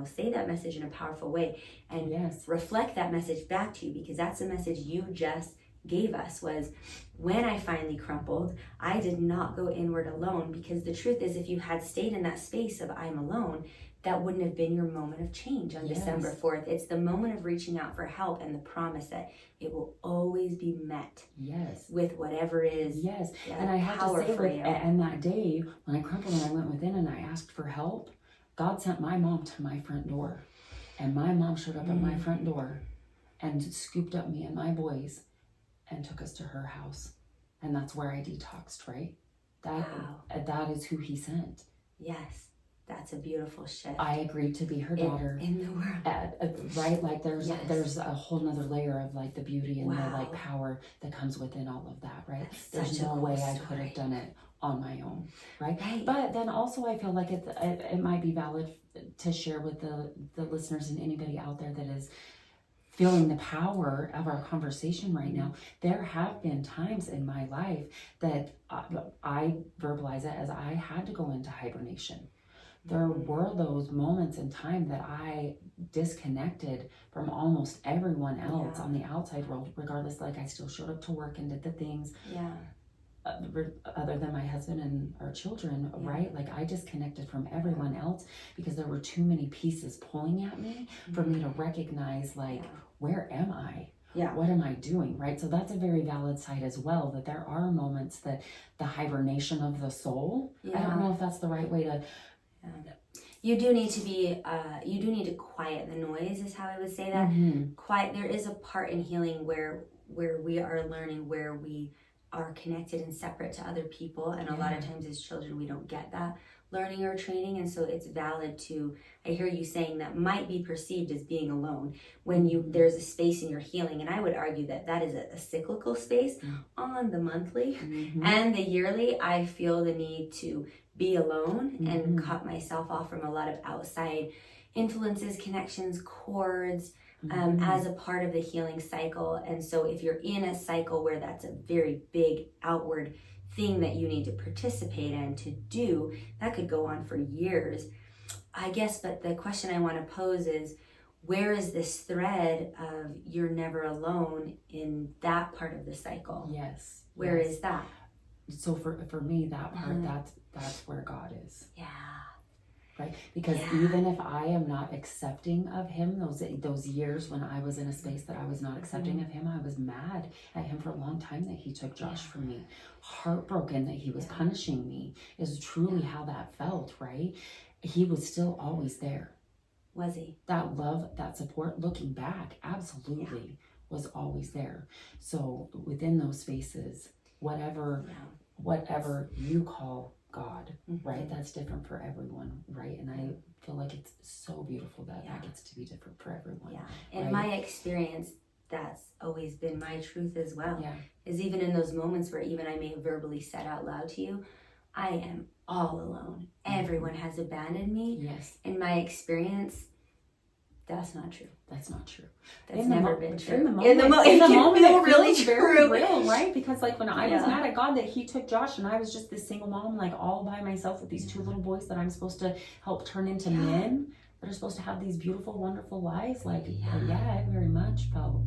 S1: say that message in a powerful way and reflect that message back to you, because that's the message you just gave us, was when I finally crumpled, I did not go inward alone, because the truth is, if you had stayed in that space of I'm alone, that wouldn't have been your moment of change on December 4th. It's the moment of reaching out for help and the promise that it will always be met with whatever is
S2: and I have to say, like, and that day when I crumpled and I went within and I asked for help, God sent my mom to my front door. And my mom showed up at my front door and scooped up me and my boys and took us to her house. And that's where I detoxed, right? That is who he sent.
S1: Yes, that's a beautiful shift.
S2: I agreed to be her daughter
S1: in the world.
S2: right, like there's a whole nother layer of like the beauty and the like power that comes within all of that, right? There's no way I could have done it on my own, right? But then also I feel like it might be valid to share with the listeners and anybody out there that is feeling the power of our conversation right now. There have been times in my life that I verbalize it as I had to go into hibernation. There were those moments in time that I disconnected from almost everyone else on the outside world, regardless. Like I still showed up to work and did the things other than my husband and our children, right? Like I disconnected from everyone else because there were too many pieces pulling at me for me to recognize like, where am I? What am I doing, right? So that's a very valid side as well, that there are moments that the hibernation of the soul, I don't know if that's the right way to...
S1: You do need to be, you do need to quiet the noise is how I would say that. Quiet, there is a part in healing where we are learning where we are connected and separate to other people. And a lot of times as children, we don't get that learning or training. And so it's valid to, I hear you saying that might be perceived as being alone when there's a space in your healing. And I would argue that that is a cyclical space. On the monthly and the yearly, I feel the need to be alone and cut myself off from a lot of outside influences, connections, cords, as a part of the healing cycle. And so if you're in a cycle where that's a very big outward thing that you need to participate in to do, that could go on for years, I guess. But the question I want to pose is, where is this thread of you're never alone in that part of the cycle?
S2: Yes.
S1: Where is that?
S2: So for me, that part, that's where God is.
S1: Yeah.
S2: Right? Because even if I am not accepting of him, those years when I was in a space that I was not accepting of him, I was mad at him for a long time that he took Josh from me. Heartbroken that he was punishing me is truly how that felt, right? He was still always there.
S1: Was he?
S2: That love, that support, looking back, absolutely was always there. So within those spaces, whatever you call God, right? That's different for everyone, right? And I feel like it's so beautiful that that gets to be different for everyone.
S1: Yeah. In my experience, that's always been my truth as well. Yeah. Is even in those moments where even I may have verbally said out loud to you, I am all alone. Everyone has abandoned me. Yes. In my experience, that's not true.
S2: That's not true.
S1: That's never been true.
S2: In the moment, it really very real, right? Because like when I was mad at God that he took Josh and I was just this single mom, like all by myself with these two little boys that I'm supposed to help turn into men that are supposed to have these beautiful, wonderful lives. Like, I very much felt.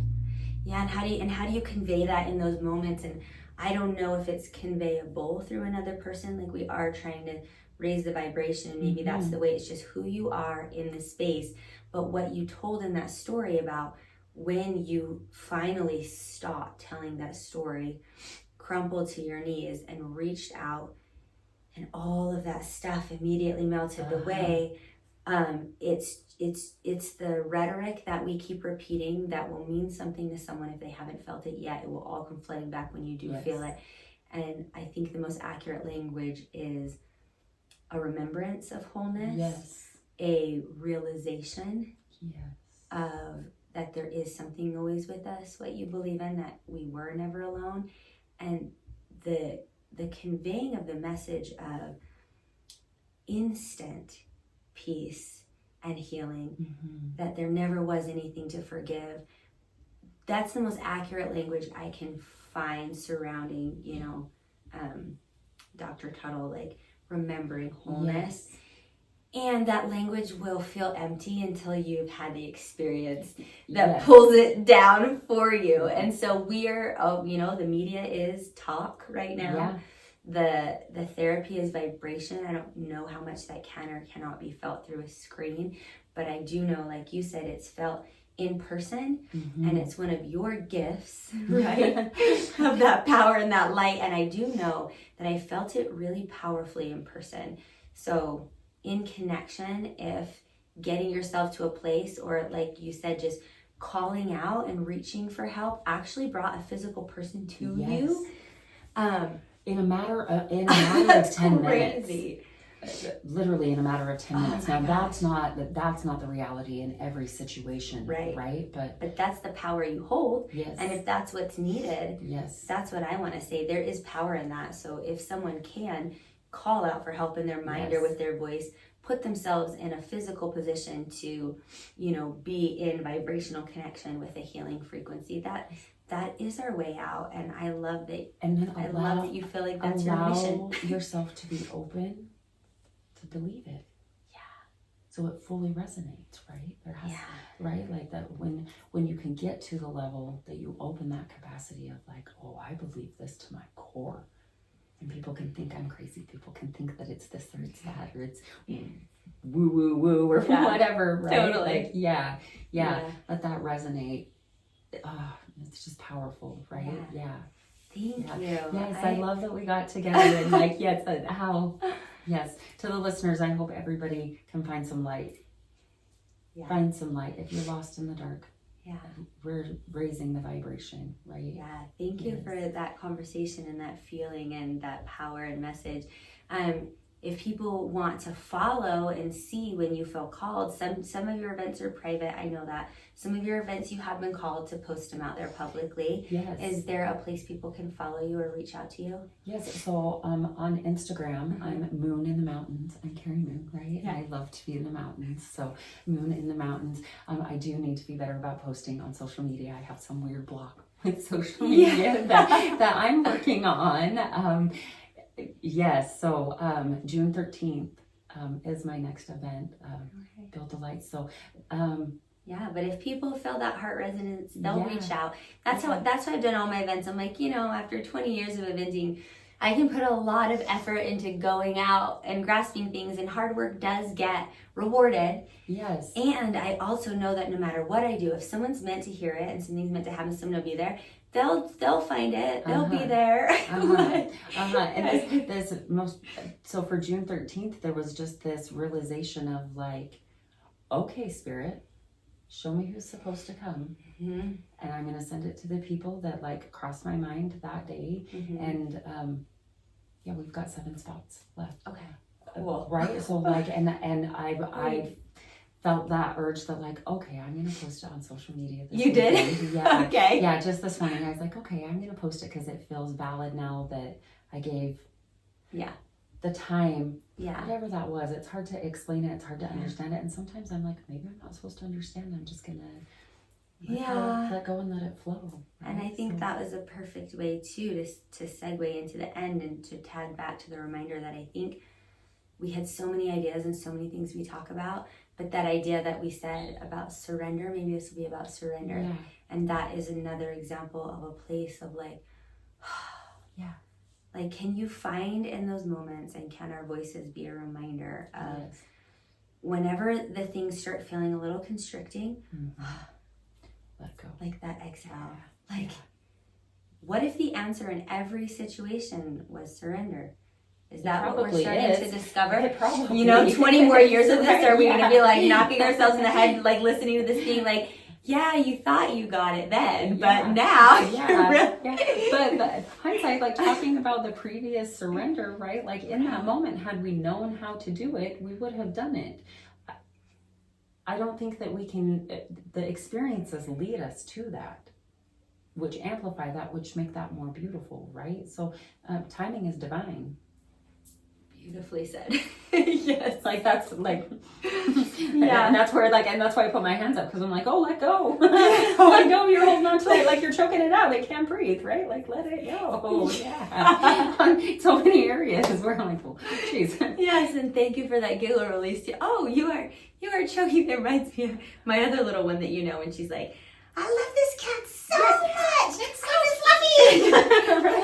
S1: Yeah, and how do you convey that in those moments? And I don't know if it's conveyable through another person. Like we are trying to raise the vibration, and maybe that's the way. It's just who you are in the space. But what you told in that story about when you finally stopped telling that story, crumpled to your knees and reached out, and all of that stuff immediately melted away. It's the rhetoric that we keep repeating that will mean something to someone if they haven't felt it yet. It will all come flooding back when you do feel it. And I think the most accurate language is a remembrance of wholeness, a realization of that there is something always with us, what you believe in, that we were never alone, and the conveying of the message of instant peace and healing, that there never was anything to forgive. That's the most accurate language I can find surrounding, Dr. Tuttle, like remembering wholeness. And that language will feel empty until you've had the experience that pulls it down for you. And so we're, the media is talk right now. The therapy is vibration. I don't know how much that can or cannot be felt through a screen, but I do know, like you said, it's felt in person, and it's one of your gifts, right? Of that power and that light. And I do know that I felt it really powerfully in person. So in connection, if getting yourself to a place, or like you said, just calling out and reaching for help actually brought a physical person to you,
S2: in a matter of 10 minutes.
S1: Crazy.
S2: Literally in a matter of 10 minutes. Now
S1: gosh.
S2: that's not the reality in every situation, right?
S1: But that's the power you hold.
S2: Yes.
S1: And if that's what's needed,
S2: yes,
S1: that's what I want to say. There is power in that. So if someone can call out for help in their mind or with their voice, put themselves in a physical position to, be in vibrational connection with a healing frequency, that is our way out. And I love that.
S2: And then
S1: I love that you feel like that's your mission.
S2: Allow yourself to be open to believe it.
S1: Yeah.
S2: So it fully resonates, right? Right? Like that when you can get to the level that you open that capacity of like, oh, I believe this to my core. And people can think I'm crazy. People can think that it's this or it's that or it's woo woo woo or whatever, right?
S1: Totally.
S2: Like, let that resonate. It's just powerful, right? Yeah.
S1: Thank you.
S2: Yes, I love that we got together and like, yes, to the listeners, I hope everybody can find some light. Yeah. Find some light. If you're lost in the dark, we're raising the vibration, right?
S1: Yeah, thank you for that conversation and that feeling and that power and message. If people want to follow and see when you feel called, some of your events are private, I know that. Some of your events you have been called to post them out there publicly.
S2: Yes.
S1: Is there a place people can follow you or reach out to you?
S2: Yes, so on Instagram, I'm Moon in the Mountains. I'm Keri Moon, right? Yeah. I love to be in the mountains, so Moon in the Mountains. I do need to be better about posting on social media. I have some weird block with social media that I'm working on. Yes, so June 13th is my next event, Build the Light. So
S1: but if people feel that heart resonance, they'll reach out. That's why I've done all my events. I'm like, after 20 years of eventing, I can put a lot of effort into going out and grasping things, and hard work does get rewarded.
S2: Yes.
S1: And I also know that no matter what I do, if someone's meant to hear it and something's meant to happen, someone will be there. They'll find it. They'll be there.
S2: And so for June 13th, there was just this realization of like, okay, Spirit, show me who's supposed to come. Mm-hmm. And I'm going to send it to the people that like crossed my mind that day. Mm-hmm. And we've got 7 spots left.
S1: Okay. Cool.
S2: Right? So like, and I felt that urge that like, okay, I'm going to post it on social media this
S1: weekend.
S2: Did? Yeah.
S1: Okay.
S2: Yeah, just this morning I was like, okay, I'm going to post it because it feels valid now that I gave the time, whatever that was. It's hard to explain it. It's hard to understand it. And sometimes I'm like, maybe I'm not supposed to understand. I'm just going to let go and let it flow. Right?
S1: And I think that was a perfect way too to segue into the end and to tag back to the reminder that I think we had so many ideas and so many things we talk about, but that idea that we said about surrender, maybe this will be about surrender. Yeah. And that is another example of a place of like, like, can you find in those moments, and can our voices be a reminder of whenever the things start feeling a little constricting,
S2: let go.
S1: Like that exhale. What if the answer in every situation was surrender? Is that what we're starting to discover?
S2: It probably
S1: 20 more years of this, are we going to be like knocking ourselves in the head, like listening to this being like, you thought you got it then, but now
S2: But hindsight, like talking about the previous surrender, right? Like in that moment, had we known how to do it, we would have done it. I don't think that we can, the experiences lead us to that, which amplify that, which make that more beautiful, right? So timing is divine.
S1: Beautifully said.
S2: Yes, like that's like, and that's where like, and that's why I put my hands up, because I'm like, oh, let go, let go. You're holding on to it, like you're choking it out. It can't breathe, right? Like let it go. Yeah, on so many areas where I'm like, well, geez.
S1: Yes, and thank you for that giggle release too. Oh, you are choking. That reminds me of my other little one that and she's like, I love this cat so much. It's so fluffy.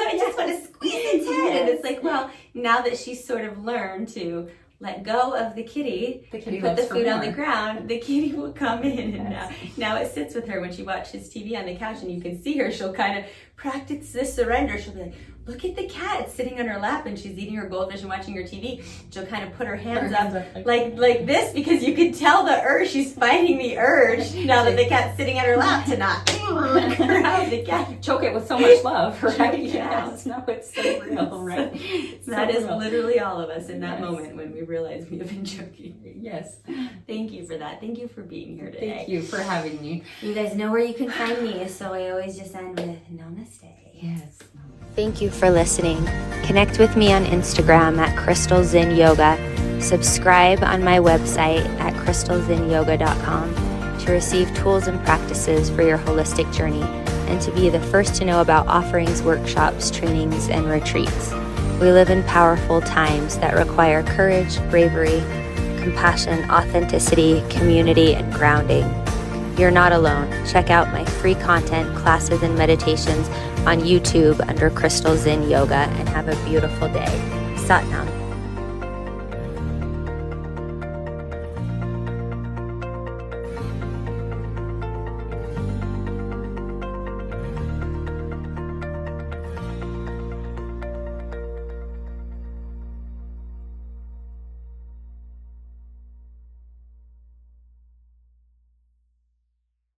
S1: I just want to squeeze its head. And it's like, well, now that she's sort of learned to let go of the kitty and put the food on the ground, the kitty will come in. And now it sits with her when she watches TV on the couch, and you can see her. She'll kind of practice this surrender. She'll be like, look at the cat, it's sitting on her lap and she's eating her goldfish and watching her TV. She'll kind of put her hands up like this, because you can tell the urge, she's fighting the urge now that the cat's sitting on her lap to not grab the cat.
S2: Choke it with so much love, right?
S1: Yes.
S2: No, it's so real, right?
S1: That is literally all of us in that moment when we realize we have been joking.
S2: Yes.
S1: Thank you for that. Thank you for being here today.
S2: Thank you for having me.
S1: You guys know where you can find me, so I always just end with namaste.
S2: Yes.
S1: Thank you for listening. Connect with me on Instagram at Crystal Zinn Yoga. Subscribe on my website at crystalzinnyoga.com to receive tools and practices for your holistic journey and to be the first to know about offerings, workshops, trainings, and retreats. We live in powerful times that require courage, bravery, compassion, authenticity, community, and grounding. You're not alone. Check out my free content, classes, and meditations on YouTube under Crystal Zinn Yoga, and have a beautiful day. Sat Nam.